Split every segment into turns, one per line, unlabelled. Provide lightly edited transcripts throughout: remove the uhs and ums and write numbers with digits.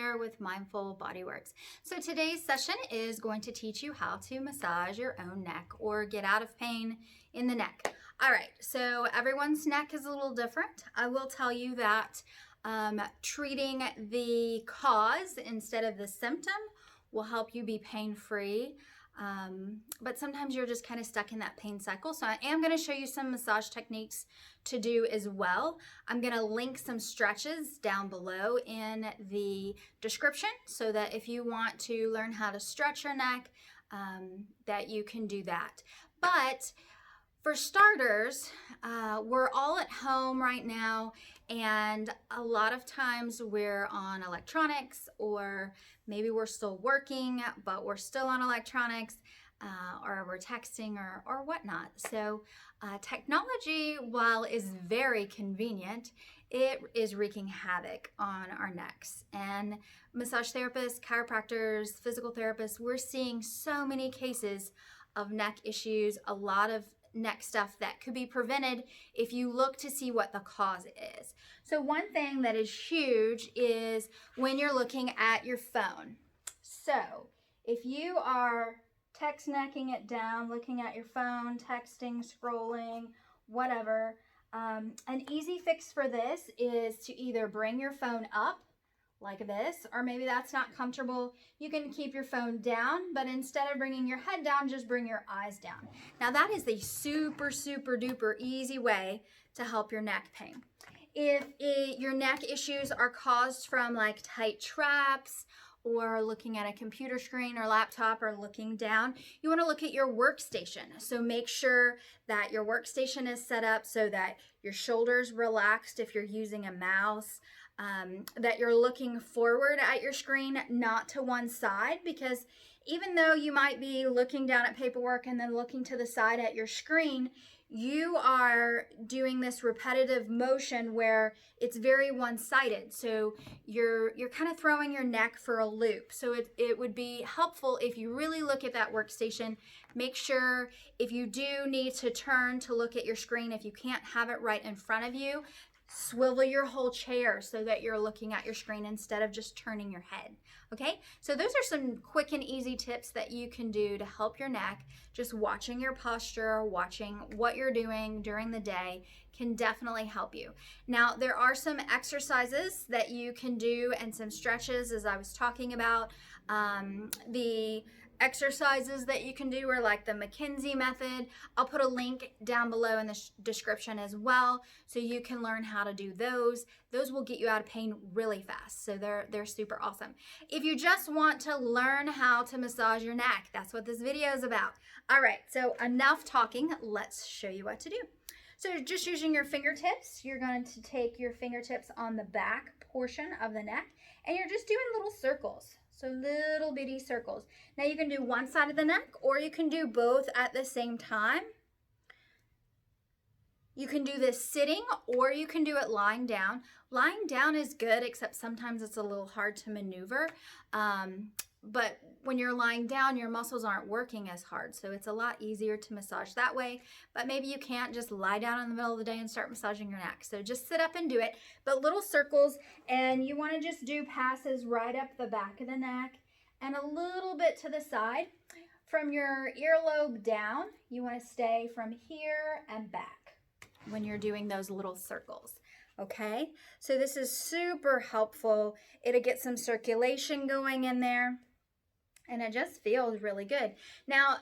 here with Mindful Bodyworks. So today's session is going to teach you how to massage your own neck or get out of pain in the neck. All right, so everyone's neck is a little different. I will tell you that treating the cause instead of the symptom will help you be pain-free. But sometimes you're just kind of stuck in that pain cycle. So I am going to show you some massage techniques to do as well. I'm going to link some stretches down below in the description so that if you want to learn how to stretch your neck, that you can do that. But for starters, we're all at home right now, and a lot of times we're on electronics, or maybe we're still working, but we're still on electronics, or we're texting or whatnot. So technology, while is very convenient, it is wreaking havoc on our necks. And massage therapists, chiropractors, physical therapists, we're seeing so many cases of neck issues, a lot of neck stuff that could be prevented if you look to see what the cause is. So one thing that is huge is when you're looking at your phone. So if you are text necking it down, looking at your phone, texting, scrolling, whatever, an easy fix for this is to either bring your phone up like this, or maybe that's not comfortable. You can keep your phone down, but instead of bringing your head down, just bring your eyes down. Now that is the super duper easy way to help your neck pain. If your neck issues are caused from like tight traps, or looking at a computer screen or laptop, or looking down, you want to look at your workstation. So make sure that your workstation is set up so that your shoulders relaxed if you're using a mouse, that you're looking forward at your screen, not to one side, because even though you might be looking down at paperwork and then looking to the side at your screen, you are doing this repetitive motion where it's very one-sided. So you're kind of throwing your neck for a loop. So it would be helpful if you really look at that workstation. Make sure if you do need to turn to look at your screen, if you can't have it right in front of you, swivel your whole chair so that you're looking at your screen instead of just turning your head. Okay, so those are some quick and easy tips that you can do to help your neck. Just watching your posture, watching what you're doing during the day can definitely help you. Now, there are some exercises that you can do and some stretches, as I was talking about. The exercises that you can do are like the McKinsey method. I'll put a link down below in the description as well, so you can learn how to do those. Those will get you out of pain really fast, so they're super awesome. If you just want to learn how to massage your neck, that's what this video is about. All right, so enough talking, let's show you what to do. So just using your fingertips, you're going to take your fingertips on the back portion of the neck, and you're just doing little circles. So little bitty circles. Now you can do one side of the neck, or you can do both at the same time. You can do this sitting, or you can do it lying down. Lying down is good, except sometimes it's a little hard to maneuver. But when you're lying down, your muscles aren't working as hard, so it's a lot easier to massage that way. But maybe you can't just lie down in the middle of the day and start massaging your neck. So just sit up and do it, but little circles, and you want to just do passes right up the back of the neck and a little bit to the side. From your earlobe down, you want to stay from here and back when you're doing those little circles. Okay, so this is super helpful. It'll get some circulation going in there, and it just feels really good. Now,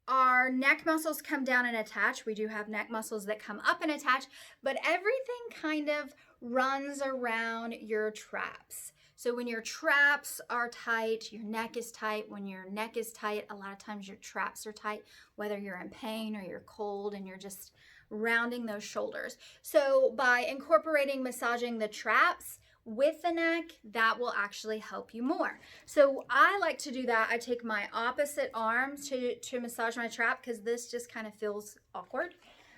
our neck muscles come down and attach. We do have neck muscles that come up and attach, but everything kind of runs around your traps. So when your traps are tight, your neck is tight. When your neck is tight, a lot of times your traps are tight, whether you're in pain or you're cold and you're just rounding those shoulders. So by incorporating massaging the traps with the neck, that will actually help you more. So I like to do that. I take my opposite arm to massage my trap, because this just kind of feels awkward.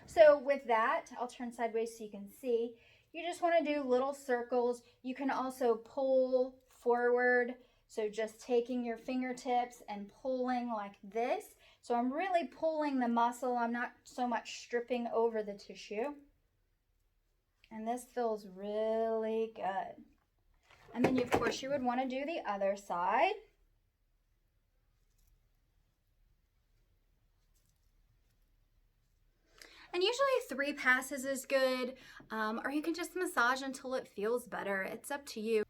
So with that, I'll turn sideways so you can see. You just want to do little circles. You can also pull forward. So just taking your fingertips and pulling like this. So I'm really pulling the muscle. I'm not so much stripping over the tissue. And this feels really good. And then, of course, you would want to do the other side. And usually 3 passes is good, or you can just massage until it feels better. It's up to you.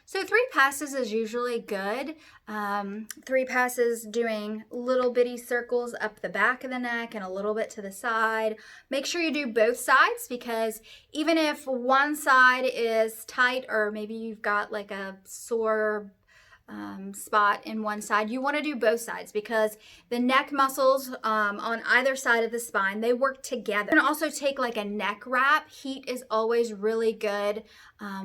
So 3 passes is usually good. 3 passes doing little bitty circles up the back of the neck and a little bit to the side. Make sure you do both sides, because even if one side is tight, or maybe you've got like a sore spot in one side, you want to do both sides, because the neck muscles on either side of the spine, they work together. You can also take like a neck wrap. Heat is always really good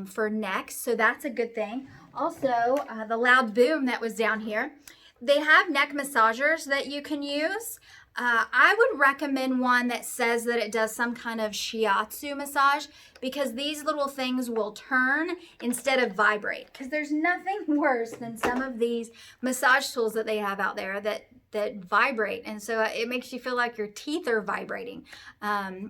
for necks, so that's a good thing. Also, the loud boom that was down here, they have neck massagers that you can use. I would recommend one that says that it does some kind of Shiatsu massage, because these little things will turn instead of vibrate. Because there's nothing worse than some of these massage tools that they have out there that vibrate, and so it makes you feel like your teeth are vibrating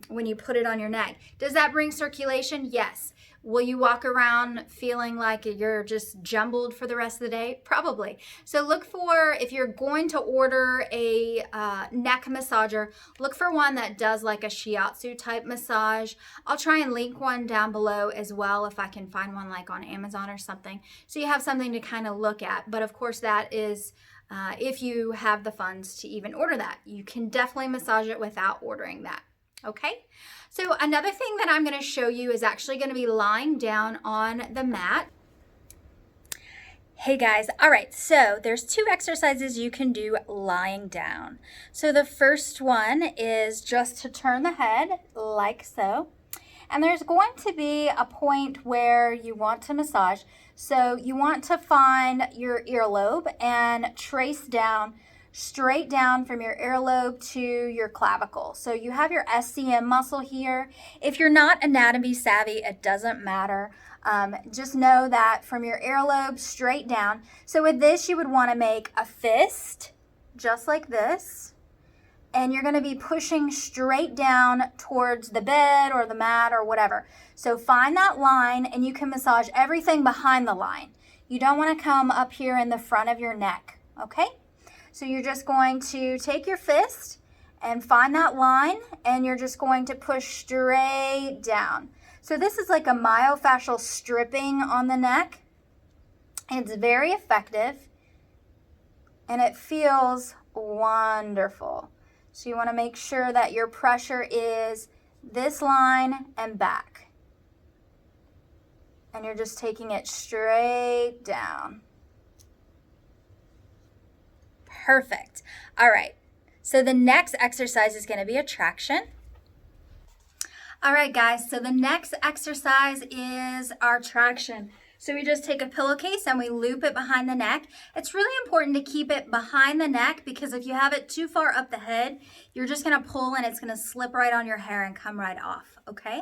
when you put it on your neck. Does that bring circulation? Yes. Will you walk around feeling like you're just jumbled for the rest of the day? Probably. So look for, if you're going to order a neck massager, look for one that does like a Shiatsu type massage. I'll try and link one down below as well if I can find one like on Amazon or something, so you have something to kind of look at. But of course, that is if you have the funds to even order that. You can definitely massage it without ordering that. Okay, so another thing that I'm going to show you is actually going to be lying down on the mat. Hey guys, all right, so there's 2 exercises you can do lying down. So the first one is just to turn the head like so. And there's going to be a point where you want to massage. So you want to find your earlobe and trace down, straight down from your earlobe to your clavicle. So you have your SCM muscle here. If you're not anatomy savvy, it doesn't matter. Just know that from your earlobe straight down. So with this, you would want to make a fist, just like this. And you're going to be pushing straight down towards the bed or the mat or whatever. So find that line, and you can massage everything behind the line. You don't want to come up here in the front of your neck, okay? So you're just going to take your fist and find that line, and you're just going to push straight down. So this is like a myofascial stripping on the neck. It's very effective, and it feels wonderful. So you want to make sure that your pressure is this line and back. And you're just taking it straight down. Perfect. All right, so the next exercise is going to be a traction. All right, guys, so the next exercise is our traction. So we just take a pillowcase and we loop it behind the neck. It's really important to keep it behind the neck, because if you have it too far up the head, you're just going to pull and it's going to slip right on your hair and come right off, okay?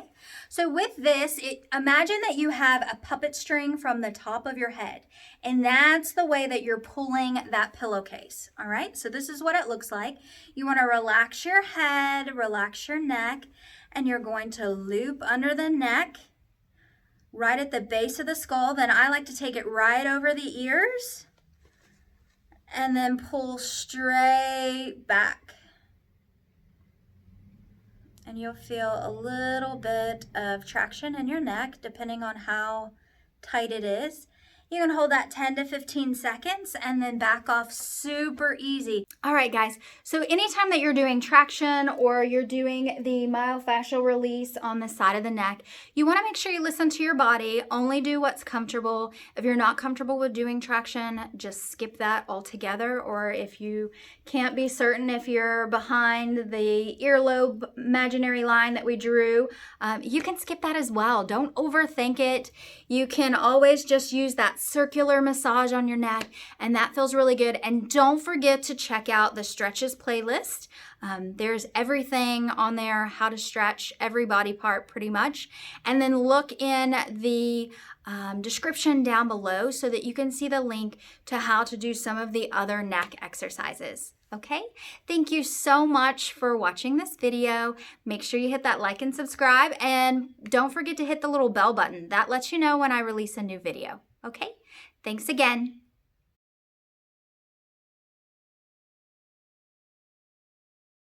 So with this, imagine that you have a puppet string from the top of your head, and that's the way that you're pulling that pillowcase, all right? So this is what it looks like. You want to relax your head, relax your neck, and you're going to loop under the neck, right at the base of the skull. Then I like to take it right over the ears and then pull straight back. And you'll feel a little bit of traction in your neck depending on how tight it is. You can hold that 10 to 15 seconds and then back off super easy. All right, guys, so anytime that you're doing traction or you're doing the myofascial release on the side of the neck, you want to make sure you listen to your body. Only do what's comfortable. If you're not comfortable with doing traction, just skip that altogether. Or if you can't be certain if you're behind the earlobe imaginary line that we drew, you can skip that as well. Don't overthink it. You can always just use that circular massage on your neck, and that feels really good. And don't forget to check out the stretches playlist. There's everything on there, how to stretch every body part pretty much. And then look in the description down below so that you can see the link to how to do some of the other neck exercises. Okay, thank you so much for watching this video. Make sure you hit that like and subscribe, and don't forget to hit the little bell button. That lets you know when I release a new video. Okay, thanks again.